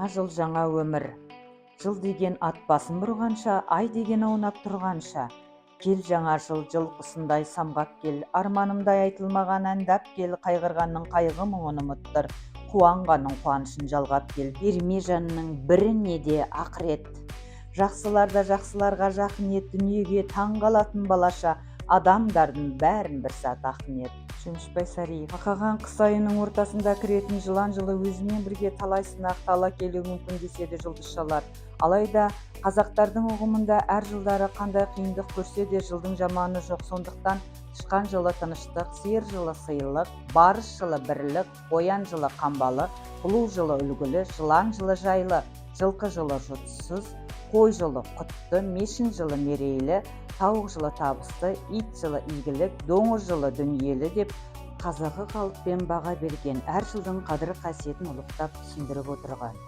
Жыл жаңа өмір. Жыл деген ат басын бұрғанша, ай деген аунап тұрғанша. Кел жаңа жыл, жылқысындай самғап кел, арманымдай айтылмаған әндап кел, қайғырғанның қайғы мұңын ұмыттыр, қуанғанның қуанышын жалғап кел. Берме жанның біріне де ақырет. Жақсылар да жақсыларға жақын ет, дүниеге таң қалатын балаша, адамдардың бәрін бір сәт ақын ет. Шөмішбай Сариев. Ақаған қыс айының ортасында кіретін жылан жылы өзімен бірге талай сынақ тала келуі мүмкін деседі жұлдызшалар. Алайда қазақтардың ұғымында әр жылдары қандай қиындық көрсе де жылдың жаманы жоқ. Сондықтан тышқан жылы тыныштық, сиыр жылы сыйлық, барыс жылы бірлік, қоян жылы қамбалы, бұлу жылы үлгілі, жылан жылы жайлы, жылқы жылы жұтсыз, қой жылы құтты, мешін жылы мерейлі, тауық жылы табысты, ит жылы игілік, доңыз жылы дүниелі деп қазағы қалыппен баға берген, әр жылдың қадір қасиетін ұлықтап түсіндіріп отырған.